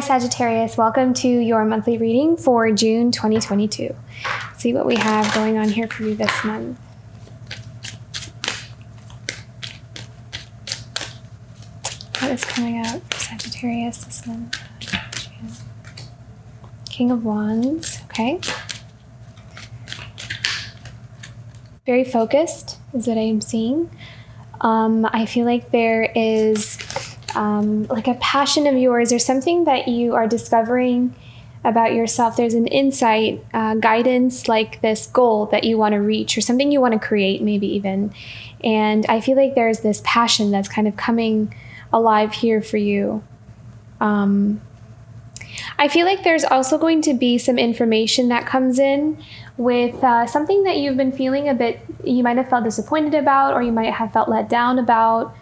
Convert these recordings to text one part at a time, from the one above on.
Hi Sagittarius, welcome to your monthly reading for June 2022. Let's see what we have going on here for you this month. What is coming out for Sagittarius this month? King of Wands, okay. Very focused is what I am seeing. I feel like there is like a passion of yours or something that you are discovering about yourself. There's an insight, guidance, like this goal that you want to reach or something you want to create, maybe even. And I feel like there's this passion that's kind of coming alive here for you. I feel like there's also going to be some information that comes in with something that you've been feeling a bit, you might have felt disappointed about, or you might have felt let down about.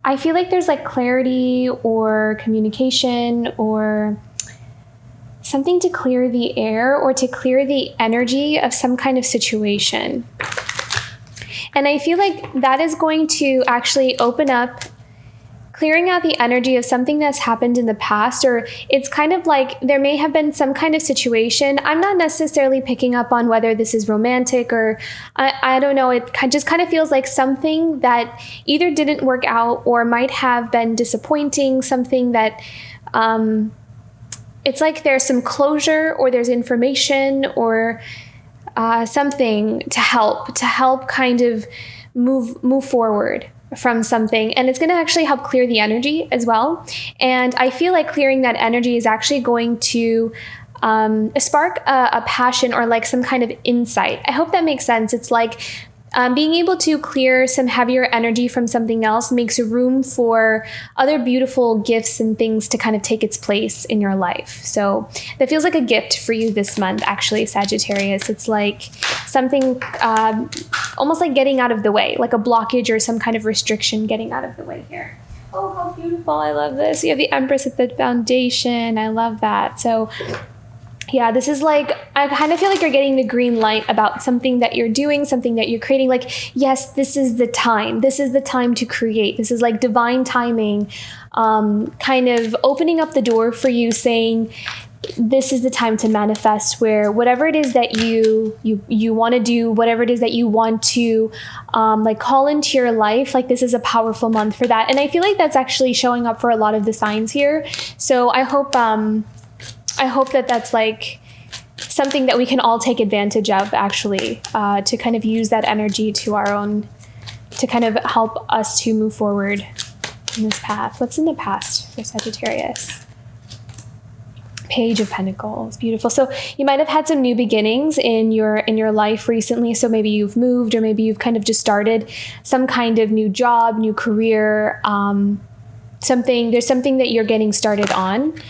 I feel like there's like clarity or communication or something to clear the air or to clear the energy of some kind of situation. And I feel like that is going to actually open up, clearing out the energy of something that's happened in the past, or it's kind of like there may have been some kind of situation. I'm not necessarily picking up on whether this is romantic or I don't know. It just kind of feels like something that either didn't work out or might have been disappointing, something that it's like there's some closure or there's information or something to help kind of move forward from something, and it's going to actually help clear the energy as well. And I feel like clearing that energy is actually going to spark a passion or like some kind of insight. I hope that makes sense. It's like being able to clear some heavier energy from something else makes room for other beautiful gifts and things to kind of take its place in your life. So that feels like a gift for you this month, actually, Sagittarius. It's like something almost like getting out of the way, like a blockage or some kind of restriction getting out of the way here. Oh, how beautiful. I love this. You have the Empress at the foundation. I love that. So yeah, this is like, I kind of feel like you're getting the green light about something that you're doing, something that you're creating. Like, yes, this is the time. This is the time to create. This is like divine timing, kind of opening up the door for you, saying, this is the time to manifest, where whatever it is that you want to do, whatever it is that you want to like call into your life, like this is a powerful month for that. And I feel like that's actually showing up for a lot of the signs here. So I hope that that's like something that we can all take advantage of, actually, to kind of use that energy to our own, to kind of help us to move forward in this path. What's in the past for Sagittarius? Page of Pentacles. Beautiful. So you might have had some new beginnings in your life recently. So maybe you've moved, or maybe you've kind of just started some kind of new job, new career, there's something that you're getting started on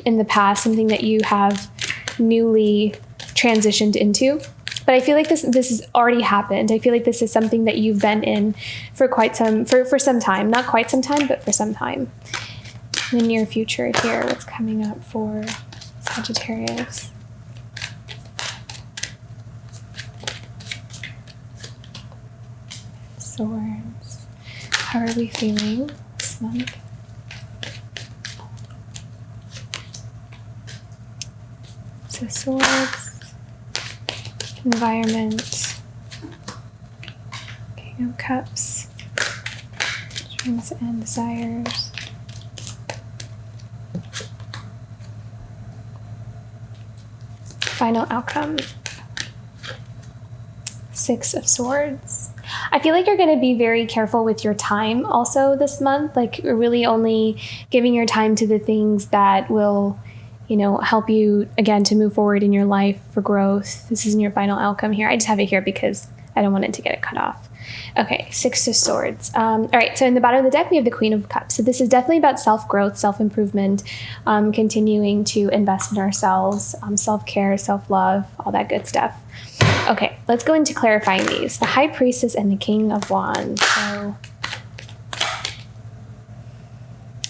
in the past, something that you have newly transitioned into. But I feel like this has already happened. I feel like this is something that you've been in for for some time. Not quite some time, but for some time. In the near future here, what's coming up for Sagittarius? Swords. How are we feeling this month? So swords, environment, King of Cups, dreams and desires, final outcome, Six of Swords. I feel like you're going to be very careful with your time also this month, like really only giving your time to the things that will, help you, again, to move forward in your life for growth. This isn't your final outcome here. I just have it here because I don't want it to get it cut off. Okay, Six of Swords. All right, so in the bottom of the deck, we have the Queen of Cups. So this is definitely about self-growth, self-improvement, continuing to invest in ourselves, self-care, self-love, all that good stuff. Okay, let's go into clarifying these. The High Priestess and the King of Wands. So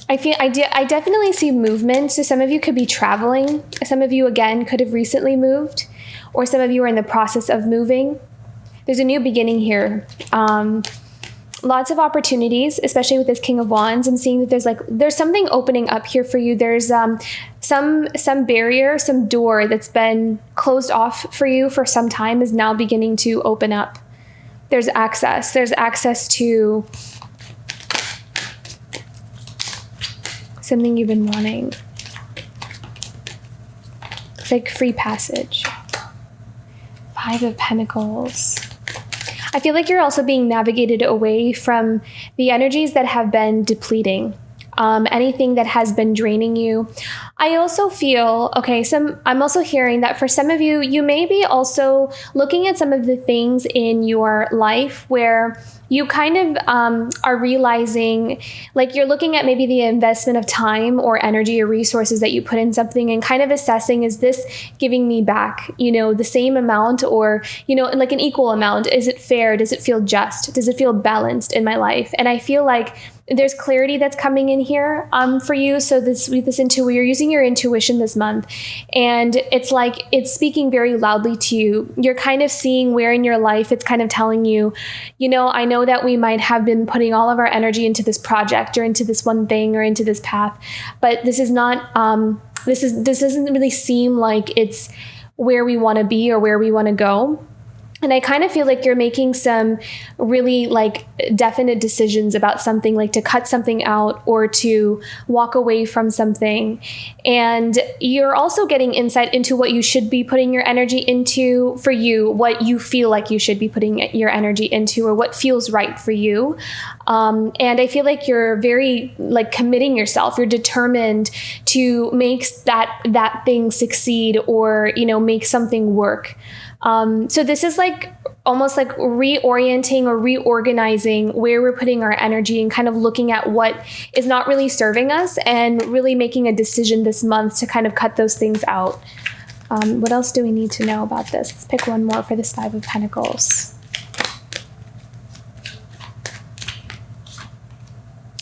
I definitely see movement. So some of you could be traveling. Some of you, again, could have recently moved, or some of you are in the process of moving. There's a new beginning here. lots of opportunities, especially with this King of Wands. I'm seeing that there's something opening up here for you. There's some barrier, some door that's been closed off for you for some time is now beginning to open up. There's access. There's access to something you've been wanting. It's like free passage. 5 of Pentacles. I feel like you're also being navigated away from the energies that have been depleting. Anything that has been draining you. I also feel, I'm also hearing that for some of you, you may be also looking at some of the things in your life where you kind of are realizing, like you're looking at maybe the investment of time or energy or resources that you put in something and kind of assessing, is this giving me back, the same amount or, like an equal amount? Is it fair? Does it feel just? Does it feel balanced in my life? And I feel like there's clarity that's coming in here for you. So you're using your intuition this month, and it's like it's speaking very loudly to you. You're kind of seeing where in your life it's kind of telling you, I know that we might have been putting all of our energy into this project or into this one thing or into this path, but this is not. This doesn't really seem like it's where we want to be or where we want to go. And I kind of feel like you're making some really like definite decisions about something, like to cut something out or to walk away from something. And you're also getting insight into what you should be putting your energy into for you, what you feel like you should be putting your energy into, or what feels right for you. And I feel like you're very like committing yourself. You're determined to make that thing succeed or, make something work. So this is like almost like reorienting or reorganizing where we're putting our energy and kind of looking at what is not really serving us and really making a decision this month to kind of cut those things out. What else do we need to know about this? Let's pick one more for this 5 of Pentacles.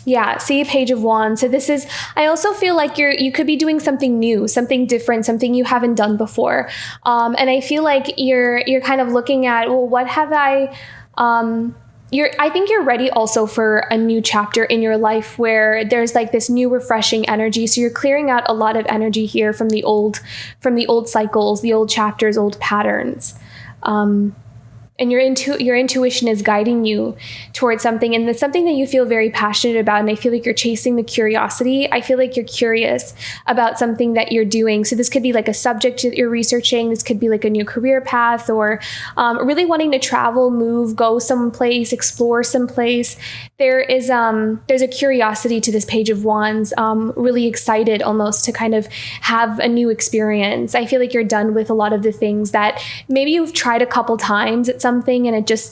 Yeah, see, Page of Wands. So this is, I also feel like you could be doing something new, something different, something you haven't done before. And I feel like you're kind of looking at, well, what have I, I think you're ready also for a new chapter in your life where there's like this new refreshing energy. So you're clearing out a lot of energy here from the old cycles, the old chapters, old patterns. And your intuition is guiding you towards something, and it's something that you feel very passionate about. And I feel like you're chasing the curiosity. I feel like you're curious about something that you're doing. So this could be like a subject that you're researching. This could be like a new career path, or really wanting to travel, move, go someplace, explore someplace. There's a curiosity to this Page of Wands. Really excited almost to kind of have a new experience. I feel like you're done with a lot of the things that maybe you've tried a couple times at something and it's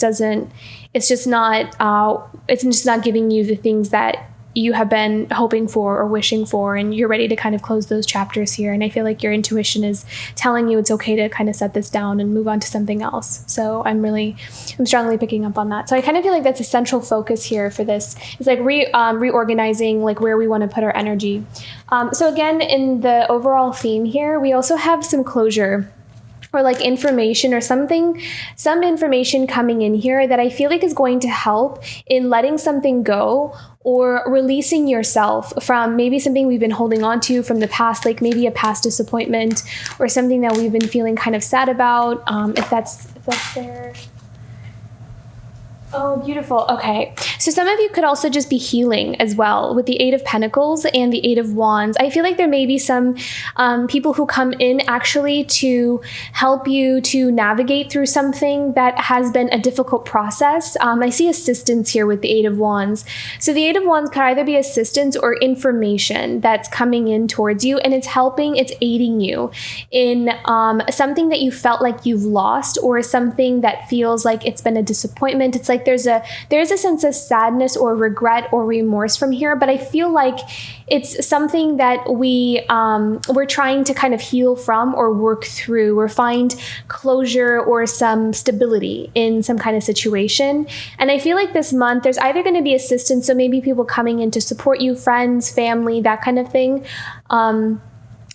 just not giving you the things that you have been hoping for or wishing for, and you're ready to kind of close those chapters here. And I feel like your intuition is telling you it's okay to kind of set this down and move on to something else. So I'm strongly picking up on that. So I kind of feel like that's a central focus here for this. It's like reorganizing like where we want to put our energy. So again, in the overall theme here, we also have some closure, or like information or some information coming in here that I feel like is going to help in letting something go or releasing yourself from maybe something we've been holding on to from the past, like maybe a past disappointment or something that we've been feeling kind of sad about. If that's there. Oh, beautiful. Okay. So some of you could also just be healing as well with the 8 of Pentacles and the 8 of Wands. I feel like there may be some people who come in actually to help you to navigate through something that has been a difficult process. I see assistance here with the 8 of Wands. So the 8 of Wands could either be assistance or information that's coming in towards you, and it's aiding you in something that you felt like you've lost, or something that feels like it's been a disappointment. It's like there's a sense of sadness or regret or remorse from here, but I feel like it's something that we're trying to kind of heal from or work through or find closure or some stability in some kind of situation. And I feel like this month there's either going to be assistance, so maybe people coming in to support you, friends, family, that kind of thing.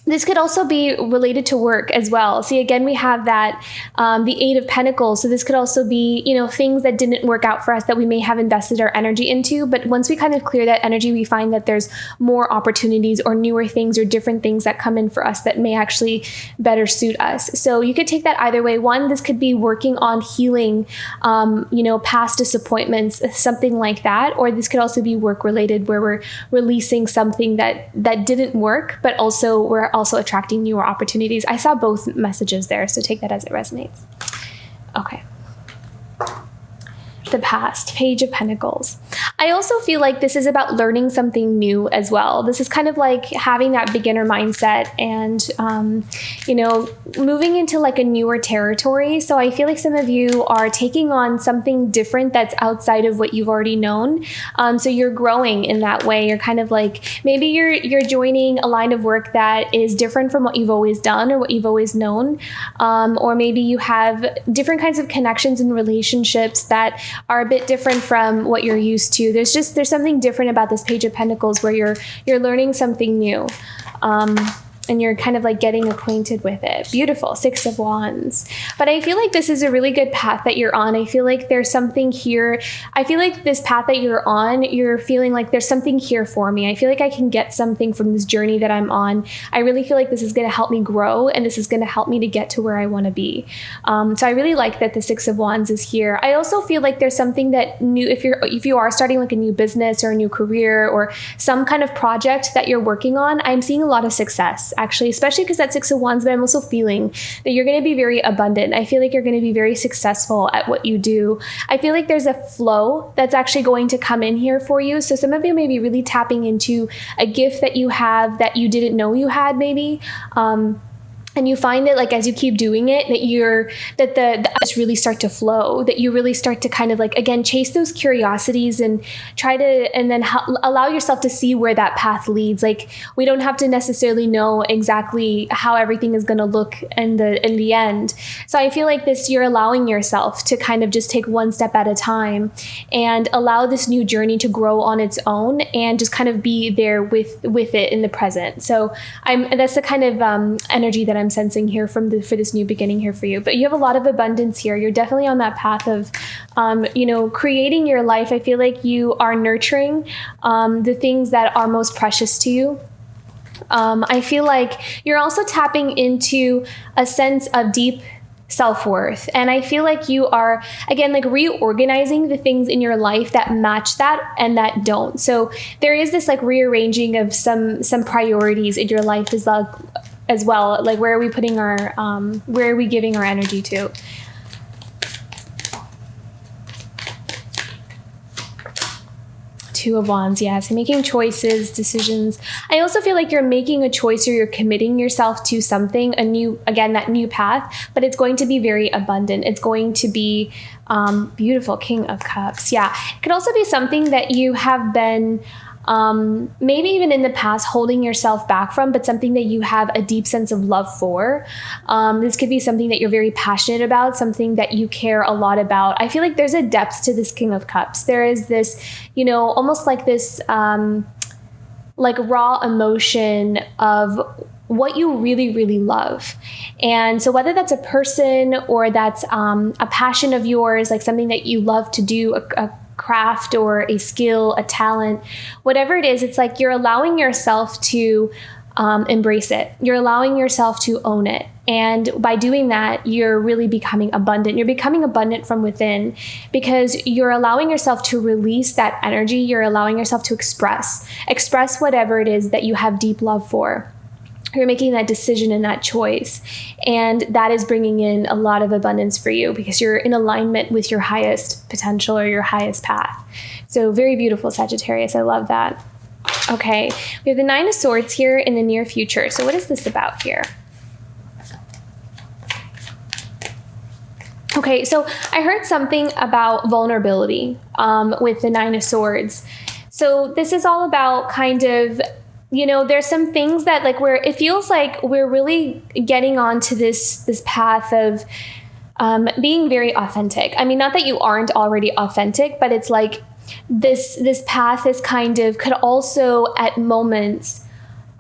This could also be related to work as well. See, again, we have that, the Eight of Pentacles. So this could also be, things that didn't work out for us that we may have invested our energy into. But once we kind of clear that energy, we find that there's more opportunities or newer things or different things that come in for us that may actually better suit us. So you could take that either way. One, this could be working on healing, past disappointments, something like that. Or this could also be work related, where we're releasing something that didn't work, but also we're also attracting newer opportunities. I saw both messages there, so take that as it resonates. Okay. The past, Page of Pentacles. I also feel like this is about learning something new as well. This is kind of like having that beginner mindset and, moving into like a newer territory. So I feel like some of you are taking on something different that's outside of what you've already known. So you're growing in that way. You're kind of like, maybe you're joining a line of work that is different from what you've always done or what you've always known. Or maybe you have different kinds of connections and relationships that are a bit different from what you're used to. There's something different about this Page of Pentacles where you're learning something new. And you're kind of like getting acquainted with it. Beautiful. Six of Wands. But I feel like this is a really good path that you're on. I feel like there's something here. I feel like this path that you're on, you're feeling like there's something here for me. I feel like I can get something from this journey that I'm on. I really feel like this is going to help me grow, and this is going to help me to get to where I want to be. So I really like that the Six of Wands is here. I also feel like there's something that new, if you are starting like a new business or a new career or some kind of project that you're working on, I'm seeing a lot of success. Actually, especially because that Six of Wands, but I'm also feeling that you're going to be very abundant. I feel like you're going to be very successful at what you do. I feel like there's a flow that's actually going to come in here for you. So some of you may be really tapping into a gift that you have that you didn't know you had, maybe. And you find that like as you keep doing it, that the eyes really start to flow, that you really start to kind of like, again, chase those curiosities and try to, and then allow yourself to see where that path leads. Like we don't have to necessarily know exactly how everything is going to look in the end. So I feel like you're allowing yourself to kind of just take one step at a time and allow this new journey to grow on its own and just kind of be there with it in the present. So that's the kind of energy that I'm sensing here for this new beginning here for you. But you have a lot of abundance here. You're definitely on that path of, creating your life. I feel like you are nurturing the things that are most precious to you. I feel like you're also tapping into a sense of deep self-worth. And I feel like you are, again, like reorganizing the things in your life that match that and that don't. So there is this like rearranging of some priorities in your life as well. Like where are we putting where are we giving our energy to? Two of Wands, yes. Making choices, decisions. I also feel like you're making a choice or you're committing yourself to something, that new path, but it's going to be very abundant. It's going to be beautiful. King of Cups. Yeah. It could also be something that you have been maybe even in the past holding yourself back from, but something that you have a deep sense of love for. This could be something that you're very passionate about, something that you care a lot about. I feel like there's a depth to this King of Cups. There is this, almost like this, like raw emotion of what you really, really love. And so whether that's a person or that's a passion of yours, like something that you love to do, a craft or a skill, a talent, whatever it is, it's like you're allowing yourself to embrace it. You're allowing yourself to own it. And by doing that, you're really becoming abundant. You're becoming abundant from within because you're allowing yourself to release that energy. You're allowing yourself to express whatever it is that you have deep love for. You're making that decision and that choice. And that is bringing in a lot of abundance for you because you're in alignment with your highest potential or your highest path. So very beautiful, Sagittarius. I love that. Okay. We have the Nine of Swords here in the near future. So what is this about here? Okay. So I heard something about vulnerability with the Nine of Swords. So this is all about kind of, there's some things that like where it feels like we're really getting onto this path of being very authentic. I mean, not that you aren't already authentic, but it's like this path is kind of could also at moments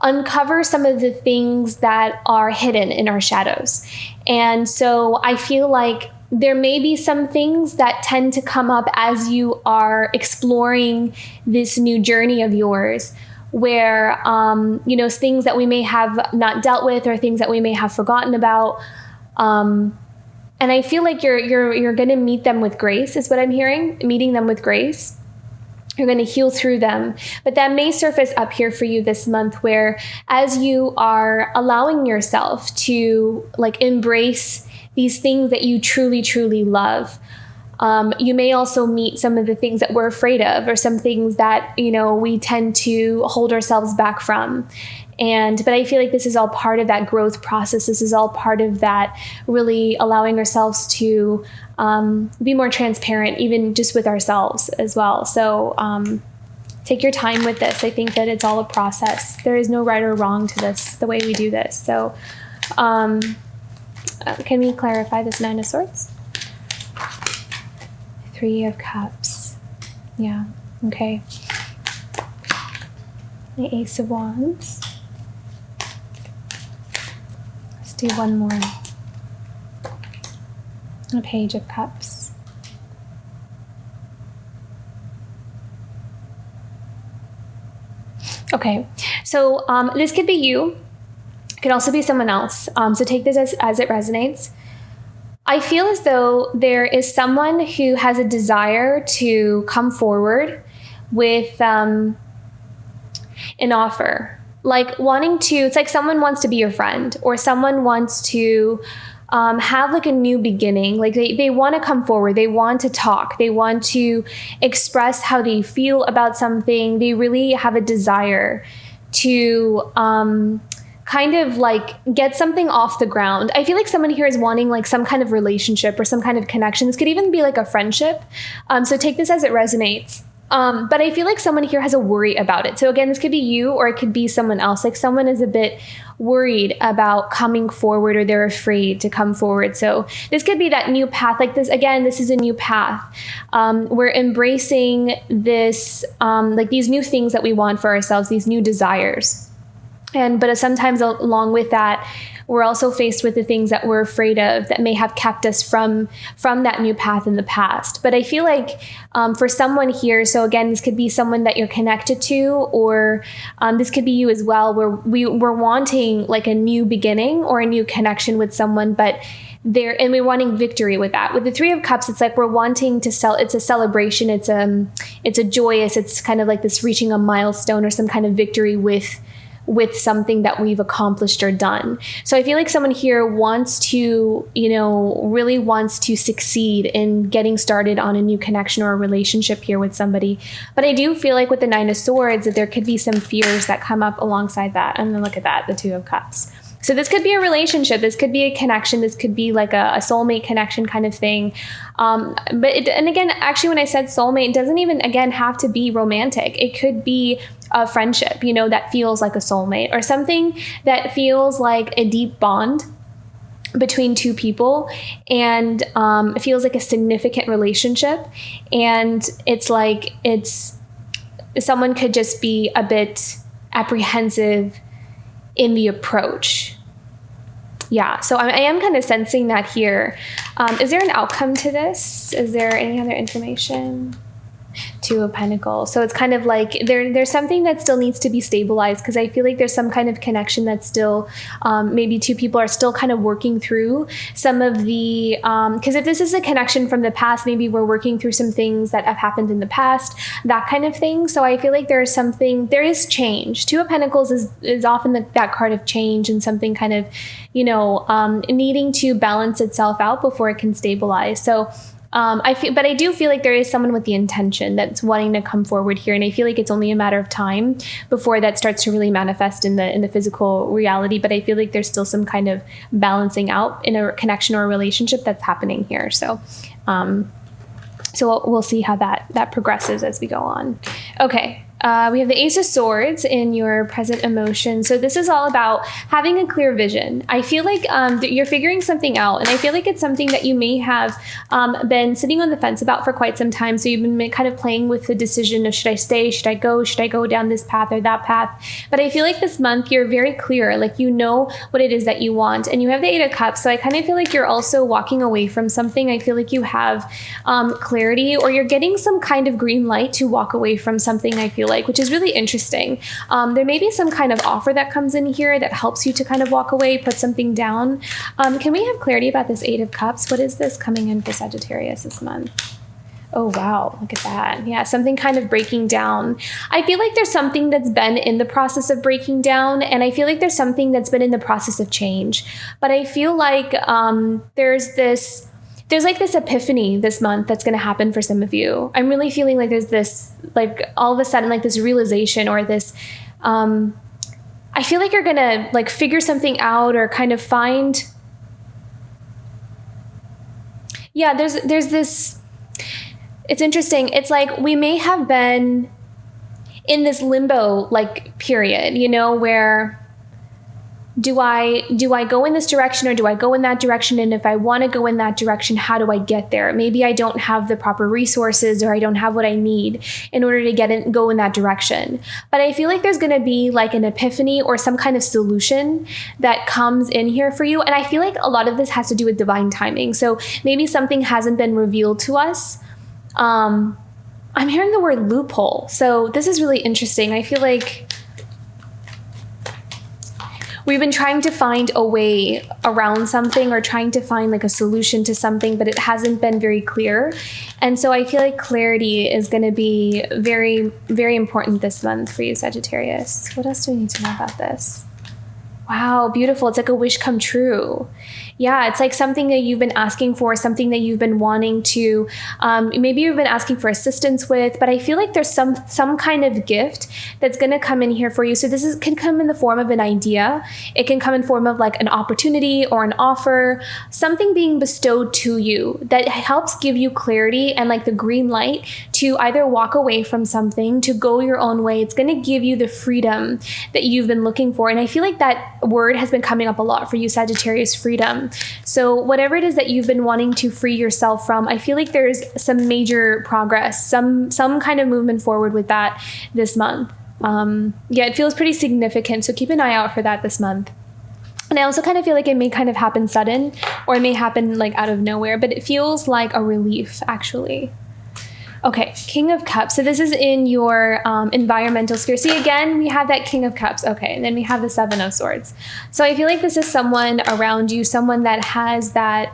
uncover some of the things that are hidden in our shadows. And so I feel like there may be some things that tend to come up as you are exploring this new journey of yours, where, things that we may have not dealt with or things that we may have forgotten about. And I feel like you're going to meet them with grace, is what I'm hearing, meeting them with grace. You're going to heal through them. But that may surface up here for you this month, where as you are allowing yourself to embrace these things that you truly, truly love, you may also meet some of the things that we're afraid of, or some things that, we tend to hold ourselves back from. But I feel like this is all part of that growth process. This is all part of that really allowing ourselves to be more transparent, even just with ourselves as well. So take your time with this. I think that it's all a process. There is no right or wrong to this, the way we do this. So can we clarify this Nine of Swords? Three of Cups. Yeah. Okay. The Ace of Wands. Let's do one more. A Page of Cups. Okay. So this could be you. It could also be someone else. So take this as it resonates. I feel as though there is someone who has a desire to come forward with an offer, it's like someone wants to be your friend, or someone wants to have a new beginning. They want to come forward. They want to talk. They want to express how they feel about something. They really have a desire to get something off the ground. I feel like someone here is wanting some kind of relationship or some kind of connection. This could even be a friendship. So take this as it resonates. But I feel like someone here has a worry about it. So again, this could be you, or it could be someone else. Someone is a bit worried about coming forward, or they're afraid to come forward. So this could be that new path. This is a new path. We're embracing this, these new things that we want for ourselves, these new desires. But sometimes along with that, we're also faced with the things that we're afraid of that may have kept us from that new path in the past. But I feel like for someone here, so again, this could be someone that you're connected to, or this could be you as well, where we're wanting a new beginning or a new connection with someone, but we're wanting victory with that. With the Three of Cups, it's we're wanting to it's a celebration. It's a joyous, it's kind of this reaching a milestone or some kind of victory with something that we've accomplished or done. So I feel like someone here wants to, really wants to succeed in getting started on a new connection or a relationship here with somebody. But I do feel like with the Nine of Swords that there could be some fears that come up alongside that. And then look at that, the Two of Cups. So this could be a relationship. This could be a connection. This could be a soulmate connection kind of thing. And again, actually, when I said soulmate, it doesn't even, again, have to be romantic. It could be a friendship, that feels like a soulmate, or something that feels like a deep bond between two people, and it feels like a significant relationship. And it's someone could just be a bit apprehensive in the approach. Yeah, so I am kind of sensing that here. Is there an outcome to this? Is there any other information? Two of Pentacles. So it's kind of there's something that still needs to be stabilized, because I feel like there's some kind of connection that's still, maybe two people are still kind of working through some of the, because if this is a connection from the past, maybe we're working through some things that have happened in the past, that kind of thing. So I feel like there is change. Two of Pentacles is often that card of change, and something kind of, needing to balance itself out before it can stabilize. So I do feel like there is someone with the intention that's wanting to come forward here, and I feel like it's only a matter of time before that starts to really manifest in the physical reality. But I feel like there's still some kind of balancing out in a connection or a relationship that's happening here. So, so we'll see how that progresses as we go on. Okay, We have the Ace of Swords in your present emotion. So this is all about having a clear vision. I feel like you're figuring something out, and I feel like it's something that you may have been sitting on the fence about for quite some time. So you've been kind of playing with the decision of, should I stay? Should I go down this path or that path? But I feel like this month you're very clear, like you know what it is that you want. And you have the Eight of Cups. So I kind of feel like you're also walking away from something. I feel like you have clarity, or you're getting some kind of green light to walk away from something, I feel like, which is really interesting. There may be some kind of offer that comes in here that helps you to kind of walk away, put something down. Can we have clarity about this Eight of Cups? What is this coming in for Sagittarius this month? Oh, wow. Look at that. Yeah, something kind of breaking down. I feel like there's something that's been in the process of breaking down, and I feel like there's something that's been in the process of change. But I feel like there's like this epiphany this month that's going to happen for some of you. I'm really feeling like there's this, like all of a sudden, like this realization, or this, I feel like you're going to like figure something out, or kind of find, yeah, there's this, it's interesting. It's like we may have been in this limbo like period, you know, where do I go in this direction, or do I go in that direction? And if I want to go in that direction, how do I get there? Maybe I don't have the proper resources, or I don't have what I need in order to go in that direction. But I feel like there's going to be like an epiphany or some kind of solution that comes in here for you. And I feel like a lot of this has to do with divine timing. So maybe something hasn't been revealed to us. I'm hearing the word loophole. So this is really interesting. I feel like we've been trying to find a way around something, or trying to find like a solution to something, but it hasn't been very clear. And so I feel like clarity is going to be very, very important this month for you, Sagittarius. What else do we need to know about this? Wow, beautiful. It's like a wish come true. Yeah, it's like something that you've been asking for, something that you've been wanting to, maybe you've been asking for assistance with, but I feel like there's some kind of gift that's going to come in here for you. So this can come in the form of an idea. It can come in form of like an opportunity or an offer, something being bestowed to you that helps give you clarity and like the green light to either walk away from something, to go your own way. It's going to give you the freedom that you've been looking for. And I feel like that word has been coming up a lot for you, Sagittarius, freedom. So whatever it is that you've been wanting to free yourself from, I feel like there's some major progress, some kind of movement forward with that this month. Yeah, it feels pretty significant. So keep an eye out for that this month. And I also kind of feel like it may kind of happen sudden, or it may happen like out of nowhere, but it feels like a relief actually. Okay, King of Cups. So this is in your environmental sphere. See, again, we have that King of Cups. Okay, and then we have the Seven of Swords. So I feel like this is someone around you, someone that has that.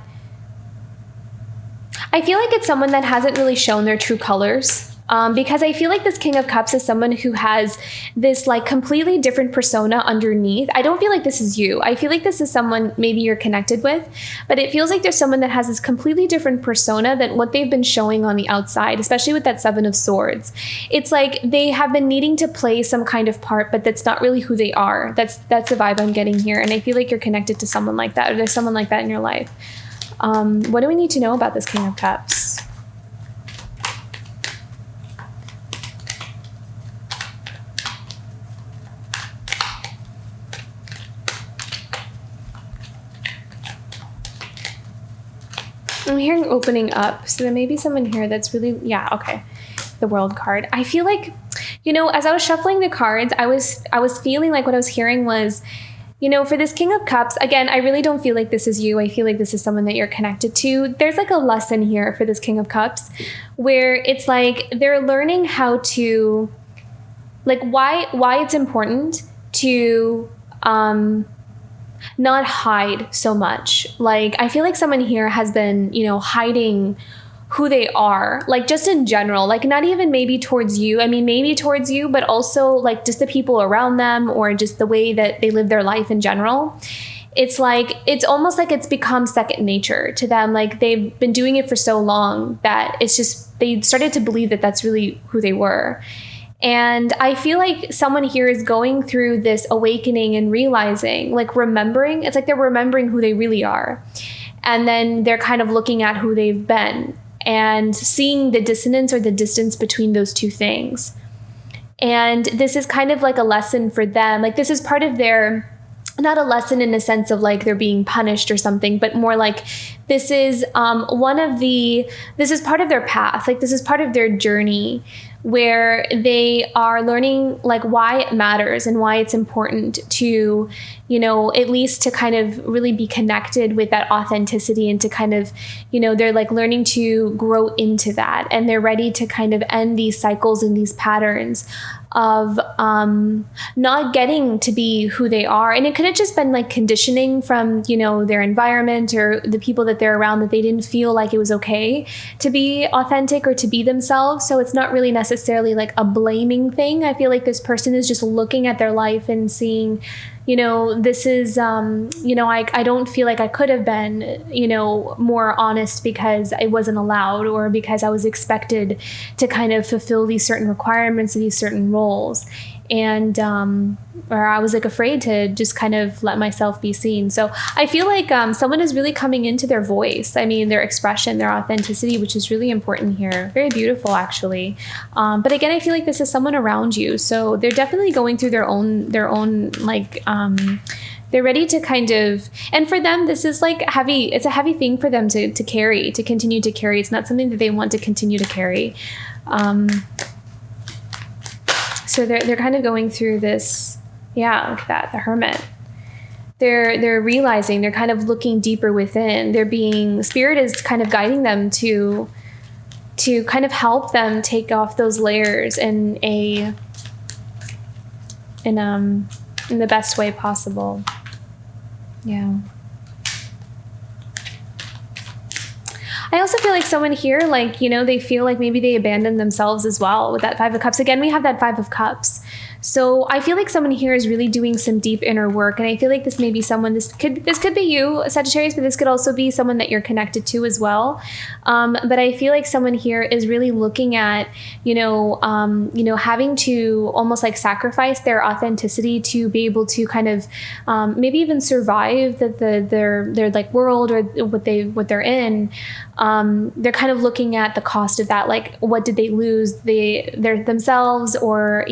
I feel like it's someone that hasn't really shown their true colors. Because I feel like this King of Cups is someone who has this like completely different persona underneath. I don't feel like this is you. I feel like this is someone maybe you're connected with, but it feels like there's someone that has this completely different persona than what they've been showing on the outside, especially with that Seven of Swords. It's like they have been needing to play some kind of part, but that's not really who they are. That's the vibe I'm getting here. And I feel like you're connected to someone like that, or there's someone like that in your life. What do we need to know about this King of Cups? I'm hearing opening up. So there may be someone here that's really, yeah, okay. The World card. I feel like, you know, as I was shuffling the cards, I was feeling like what I was hearing was, you know, for this King of Cups, again, I really don't feel like this is you. I feel like this is someone that you're connected to. There's like a lesson here for this King of Cups where it's like they're learning how to, like why it's important to, not hide so much. Like, I feel like someone here has been, you know, hiding who they are, like just in general, like not even maybe towards you. I mean, maybe towards you, but also like just the people around them, or just the way that they live their life in general. It's like, it's almost like it's become second nature to them. Like they've been doing it for so long that it's just, they started to believe that that's really who they were. And I feel like someone here is going through this awakening and realizing, like remembering, it's like they're remembering who they really are. And then they're kind of looking at who they've been and seeing the dissonance or the distance between those two things. And this is kind of like a lesson for them. Like this is part of their, not a lesson in the sense of like they're being punished or something, but more like this is this is part of their path. Like this is part of their journey where they are learning like why it matters and why it's important to, at least to kind of really be connected with that authenticity and to kind of, they're like learning to grow into that, and they're ready to kind of end these cycles and these patterns of not getting to be who they are. And it could have just been like conditioning from, their environment or the people that they're around, that they didn't feel like it was okay to be authentic or to be themselves. So it's not really necessarily like a blaming thing. I feel like this person is just looking at their life and seeing, this is, I don't feel like I could have been, more honest because I wasn't allowed, or because I was expected to kind of fulfill these certain requirements of these certain roles. And, or I was like afraid to just kind of let myself be seen. So I feel like someone is really coming into their voice. I mean, their expression, their authenticity, which is really important here. Very beautiful, actually. But again, I feel like this is someone around you. So they're definitely going through their own like, they're ready to kind of, and for them, this is like heavy. It's a heavy thing for them to carry, to continue to carry. It's not something that they want to continue to carry. So they're kind of going through this, like that, the Hermit. They're realizing, they're kind of looking deeper within. Spirit is kind of guiding them to kind of help them take off those layers in the best way possible. Yeah. I also feel like someone here, like, they feel like maybe they abandoned themselves as well with that Five of Cups. Again, we have that Five of Cups. So I feel like someone here is really doing some deep inner work. And I feel like this may be someone, this could be you, Sagittarius, but this could also be someone that you're connected to as well. But I feel like someone here is really looking at, having to almost like sacrifice their authenticity to be able to kind of maybe even survive their like world or what they're in. They're kind of looking at the cost of that. Like, what did they lose? Their themselves, or,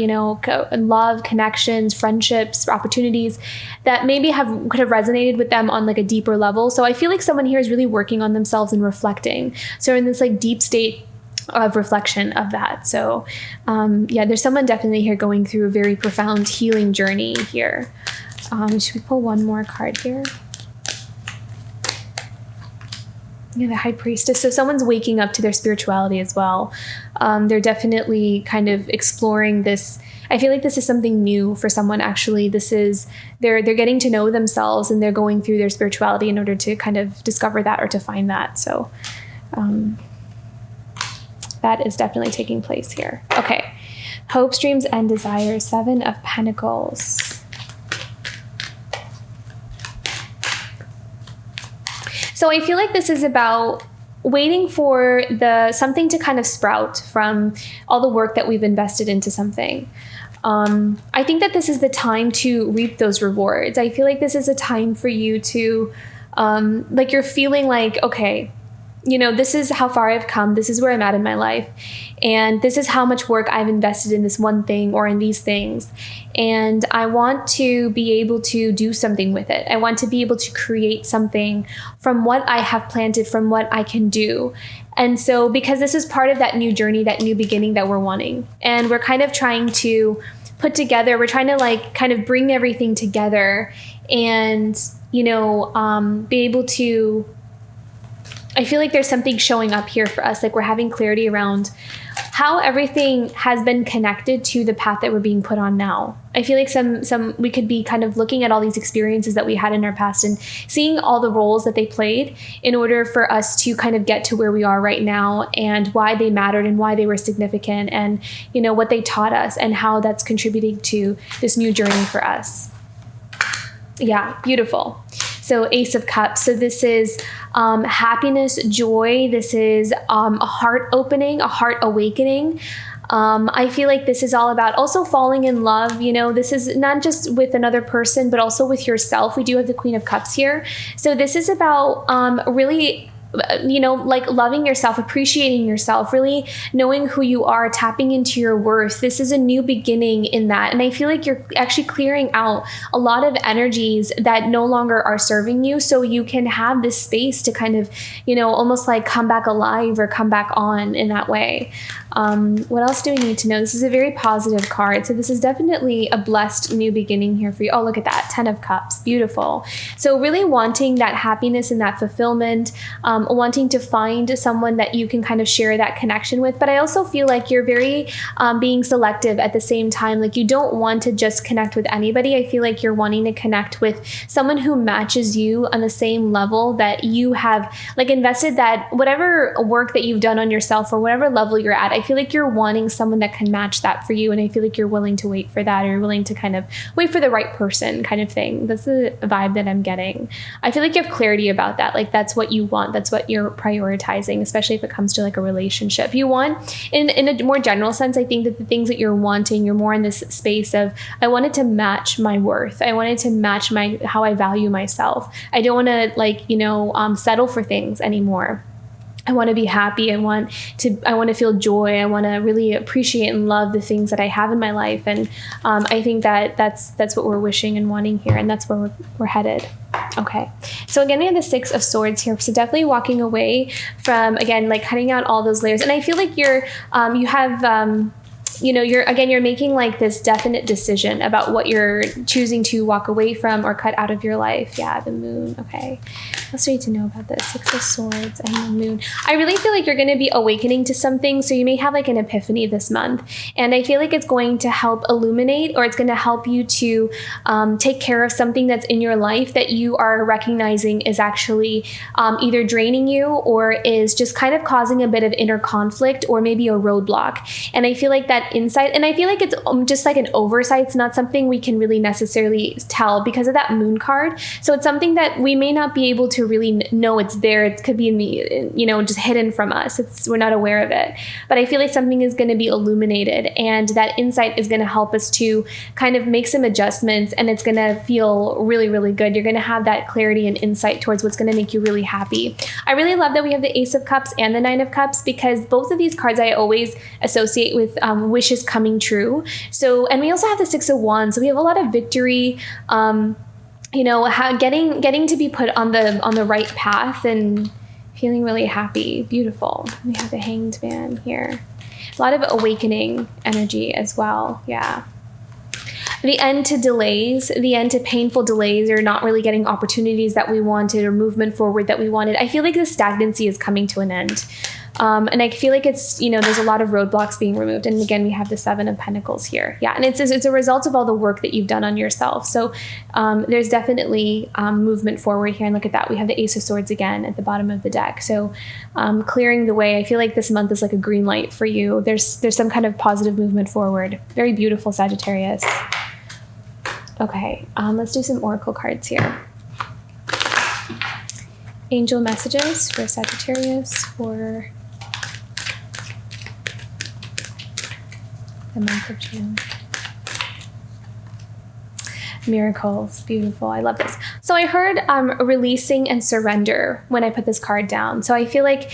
love, connections, friendships, opportunities that maybe could have resonated with them on like a deeper level. So I feel like someone here is really working on themselves and reflecting. So in this like deep state of reflection of that. So there's someone definitely here going through a very profound healing journey here. Should we pull one more card here? Yeah, the High Priestess. So someone's waking up to their spirituality as well. They're definitely kind of exploring this. I feel like this is something new for someone, actually. They're getting to know themselves, and they're going through their spirituality in order to kind of discover that or to find that. So that is definitely taking place here. Okay. Hopes, dreams, and desires. Seven of Pentacles. So I feel like this is about waiting for something to kind of sprout from all the work that we've invested into something. I think that this is the time to reap those rewards. I feel like this is a time for you to, like, you're feeling like, okay, this is how far I've come. This is where I'm at in my life. And this is how much work I've invested in this one thing or in these things. And I want to be able to do something with it. I want to be able to create something from what I have planted, from what I can do. And so, because this is part of that new journey, that new beginning that we're wanting. And we're kind of trying to put together, we're trying to like kind of bring everything together and, be able to, I feel like there's something showing up here for us. Like, we're having clarity around how everything has been connected to the path that we're being put on now. I feel like we could be kind of looking at all these experiences that we had in our past and seeing all the roles that they played in order for us to kind of get to where we are right now, and why they mattered and why they were significant, and, what they taught us and how that's contributing to this new journey for us. Yeah, beautiful. So Ace of Cups. So this is happiness, joy. This is a heart opening, a heart awakening. I feel like this is all about also falling in love. This is not just with another person, but also with yourself. We do have the Queen of Cups here. So this is about really like loving yourself, appreciating yourself, really knowing who you are, tapping into your worth. This is a new beginning in that. And I feel like you're actually clearing out a lot of energies that no longer are serving you. So you can have this space to kind of, almost like come back alive or come back on in that way. What else do we need to know? This is a very positive card. So this is definitely a blessed new beginning here for you. Oh, look at that. 10 of Cups. Beautiful. So really wanting that happiness and that fulfillment, wanting to find someone that you can kind of share that connection with. But I also feel like you're very being selective at the same time. Like you don't want to just connect with anybody. I feel like you're wanting to connect with someone who matches you on the same level that you have like invested that whatever work that you've done on yourself or whatever level you're at. I feel like you're wanting someone that can match that for you. And I feel like you're willing to wait for that, or you're willing to kind of wait for the right person kind of thing. That's the vibe that I'm getting. I feel like you have clarity about that. Like that's what you want. That's what you're prioritizing, especially if it comes to like a relationship. You want, in a more general sense, I think that the things that you're wanting, you're more in this space of, I wanted to match my worth. I wanted to match how I value myself. I don't want to settle for things anymore. I want to be happy. I want to feel joy. I want to really appreciate and love the things that I have in my life. And I think that that's what we're wishing and wanting here. And that's where we're headed. Okay. So again, we have the 6 of Swords here. So definitely walking away from, again, like cutting out all those layers. And I feel like you're making like this definite decision about what you're choosing to walk away from or cut out of your life. Yeah, the Moon. Okay. Let's need to know about this. 6 of Swords and the Moon. I really feel like you're going to be awakening to something. So you may have like an epiphany this month. And I feel like it's going to help illuminate, or it's going to help you to take care of something that's in your life that you are recognizing is actually either draining you or is just kind of causing a bit of inner conflict or maybe a roadblock. And I feel like that insight, and I feel like it's just like an oversight. It's not something we can really necessarily tell because of that Moon card. So it's something that we may not be able to really know it's there. It could be in the, just hidden from us. We're not aware of it. But I feel like something is going to be illuminated, and that insight is going to help us to kind of make some adjustments, and it's going to feel really, really good. You're going to have that clarity and insight towards what's going to make you really happy. I really love that we have the Ace of Cups and the 9 of Cups, because both of these cards I always associate with wishes coming true. So, and we also have the 6 of Wands. So we have a lot of victory, getting to be put on the right path and feeling really happy. Beautiful. We have the Hanged Man here. A lot of awakening energy as well. Yeah. The end to delays, the end to painful delays, or not really getting opportunities that we wanted or movement forward that we wanted. I feel like the stagnancy is coming to an end. And I feel like it's, there's a lot of roadblocks being removed. And again, we have the 7 of Pentacles here. Yeah. And it's a result of all the work that you've done on yourself. So there's definitely movement forward here. And look at that. We have the Ace of Swords again at the bottom of the deck. So clearing the way. I feel like this month is like a green light for you. There's some kind of positive movement forward. Very beautiful, Sagittarius. Okay. Let's do some oracle cards here. Angel messages for Sagittarius for the month of June. Miracles. Beautiful. I love this. So I heard releasing and surrender when I put this card down. So I feel like,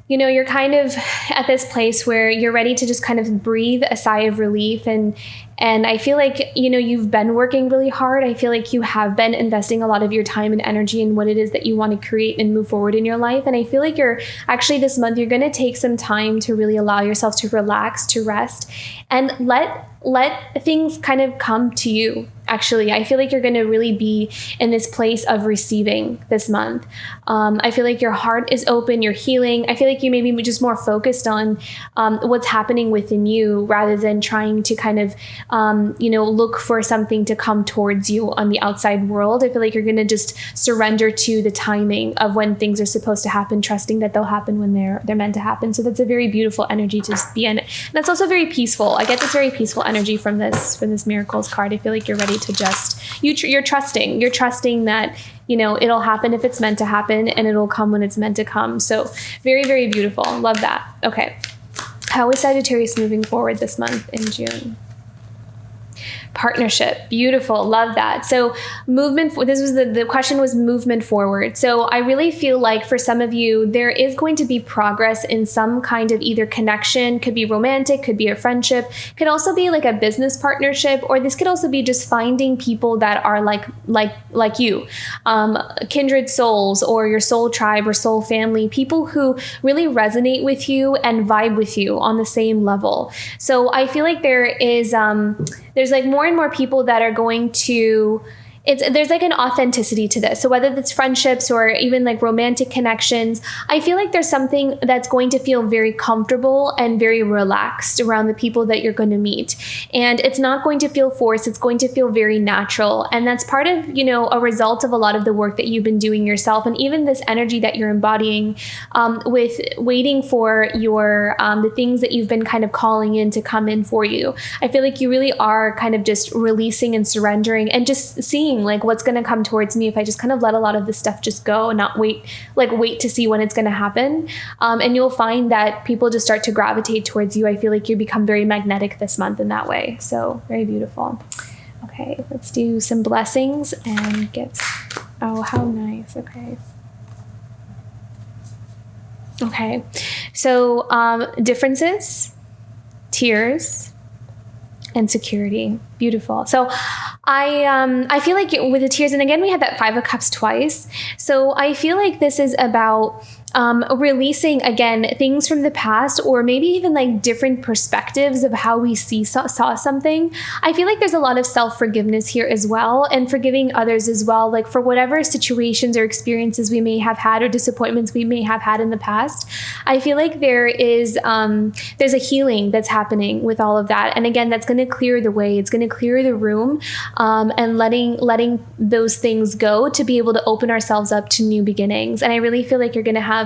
you're kind of at this place where you're ready to just kind of breathe a sigh of relief. And I feel like, you've been working really hard. I feel like you have been investing a lot of your time and energy in what it is that you want to create and move forward in your life. And I feel like this month, you're going to take some time to really allow yourself to relax, to rest, and let things kind of come to you. Actually, I feel like you're going to really be in this place of receiving this month. I feel like your heart is open, you're healing. I feel like you may be just more focused on what's happening within you rather than trying to kind of, look for something to come towards you on the outside world. I feel like you're going to just surrender to the timing of when things are supposed to happen, trusting that they'll happen when they're meant to happen. So that's a very beautiful energy to be in. And that's also very peaceful. I get this very peaceful energy from this Miracles card. I feel like you're ready to just, you're trusting that, it'll happen if it's meant to happen, and it'll come when it's meant to come. So very, very beautiful. Love that. Okay. How is Sagittarius moving forward this month in June? Partnership. Beautiful. Love that. So movement, this was the question was movement forward. So I really feel like for some of you, there is going to be progress in some kind of either connection, could be romantic, could be a friendship, could also be like a business partnership, or this could also be just finding people that are like you, kindred souls or your soul tribe or soul family, people who really resonate with you and vibe with you on the same level. So I feel like there's like more and more people that are going to, there's like an authenticity to this. So whether it's friendships or even like romantic connections, I feel like there's something that's going to feel very comfortable and very relaxed around the people that you're going to meet. And it's not going to feel forced. It's going to feel very natural. And that's part of, a result of a lot of the work that you've been doing yourself. And even this energy that you're embodying with waiting for your, the things that you've been kind of calling in to come in for you. I feel like you really are kind of just releasing and surrendering and just seeing like what's going to come towards me if I just kind of let a lot of this stuff just go and not wait to see when it's going to happen. And you'll find that people just start to gravitate towards you. I feel like you become very magnetic this month in that way. So very beautiful. Okay, let's do some blessings and gifts. Oh, how nice. Okay. Okay. So differences, tears, and security. Beautiful. So I feel like with the tears, and again, we had that 5 of Cups twice. So I feel like this is about releasing, again, things from the past, or maybe even like different perspectives of how we saw something. I feel like there's a lot of self-forgiveness here as well, and forgiving others as well, like for whatever situations or experiences we may have had or disappointments we may have had in the past. I feel like there's a healing that's happening with all of that. And again, that's going to clear the way. It's going to clear the room, and letting those things go to be able to open ourselves up to new beginnings. And I really feel like you're going to have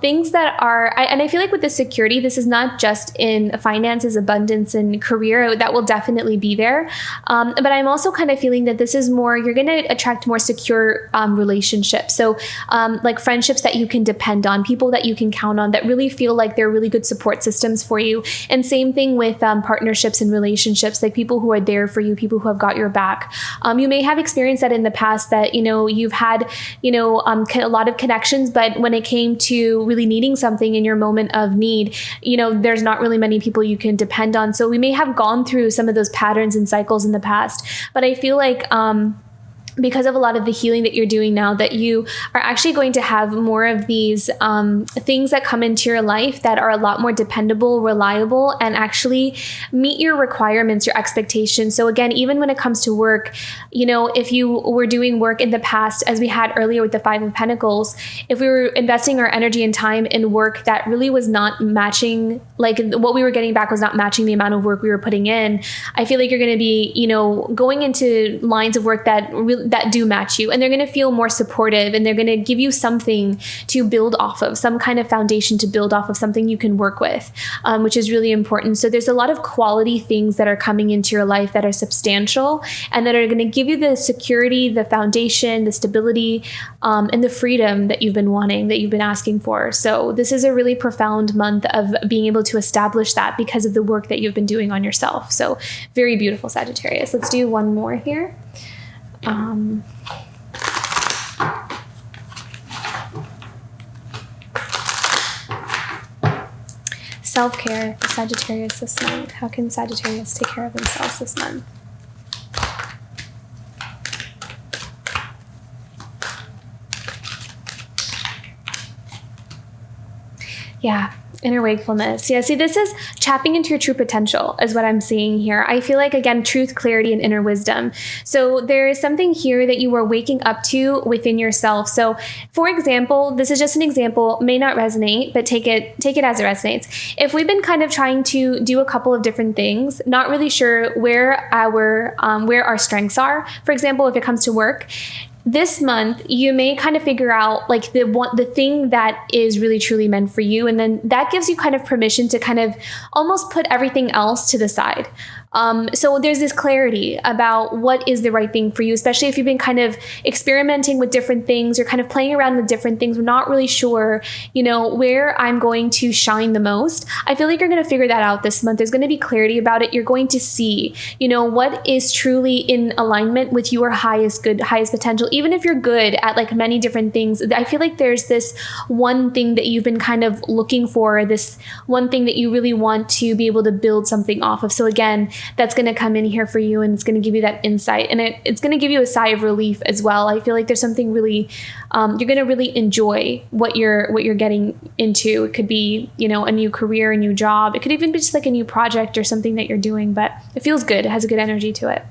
things that are, and I feel like with the security, this is not just in finances, abundance, and career. That will definitely be there. But I'm also kind of feeling that this is more, you're going to attract more secure relationships. So like friendships that you can depend on, people that you can count on, that really feel like they're really good support systems for you. And same thing with partnerships and relationships, like people who are there for you, people who have got your back. You may have experienced that in the past, that, you've had, a lot of connections, but when it came to really needing something in your moment of need, there's not really many people you can depend on. So we may have gone through some of those patterns and cycles in the past, but I feel like, because of a lot of the healing that you're doing now, that you are actually going to have more of these things that come into your life that are a lot more dependable, reliable, and actually meet your requirements, your expectations. So again, even when it comes to work, if you were doing work in the past, as we had earlier with the 5 of Pentacles, if we were investing our energy and time in work that really was not matching, like what we were getting back was not matching the amount of work we were putting in, I feel like you're going to be, going into lines of work that do match you, and they're going to feel more supportive, and they're going to give you something to build off of, some kind of foundation to build off of, something you can work with, which is really important. So there's a lot of quality things that are coming into your life that are substantial and that are going to give you the security, the foundation, the stability, and the freedom that you've been wanting, that you've been asking for. So this is a really profound month of being able to establish that because of the work that you've been doing on yourself. So very beautiful, Sagittarius. Let's do one more here. Self-care for Sagittarius this month. How can Sagittarius take care of themselves this month? Yeah. Inner wakefulness. Yeah, see, this is tapping into your true potential is what I'm seeing here. I feel like, again, truth, clarity, and inner wisdom. So there is something here that you are waking up to within yourself. So for example, this is just an example, may not resonate, but take it as it resonates. If we've been kind of trying to do a couple of different things, not really sure where our strengths are, for example, if it comes to work, this month, you may kind of figure out like the thing that is really truly meant for you. And then that gives you kind of permission to kind of almost put everything else to the side. So there's this clarity about what is the right thing for you, especially if you've been kind of experimenting with different things or kind of playing around with different things. We're not really sure, where I'm going to shine the most. I feel like you're going to figure that out this month. There's going to be clarity about it. You're going to see, what is truly in alignment with your highest good, highest potential. Even if you're good at like many different things, I feel like there's this one thing that you've been kind of looking for, this one thing that you really want to be able to build something off of. So again, that's going to come in here for you, and it's going to give you that insight, and it's going to give you a sigh of relief as well. I feel like there's something really, you're going to really enjoy what you're getting into. It could be, a new career, a new job. It could even be just like a new project or something that you're doing, but it feels good. It has a good energy to it.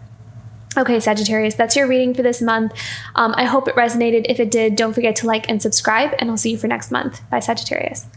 Okay, Sagittarius, that's your reading for this month. I hope it resonated. If it did, don't forget to like and subscribe, and I'll see you for next month. Bye, Sagittarius.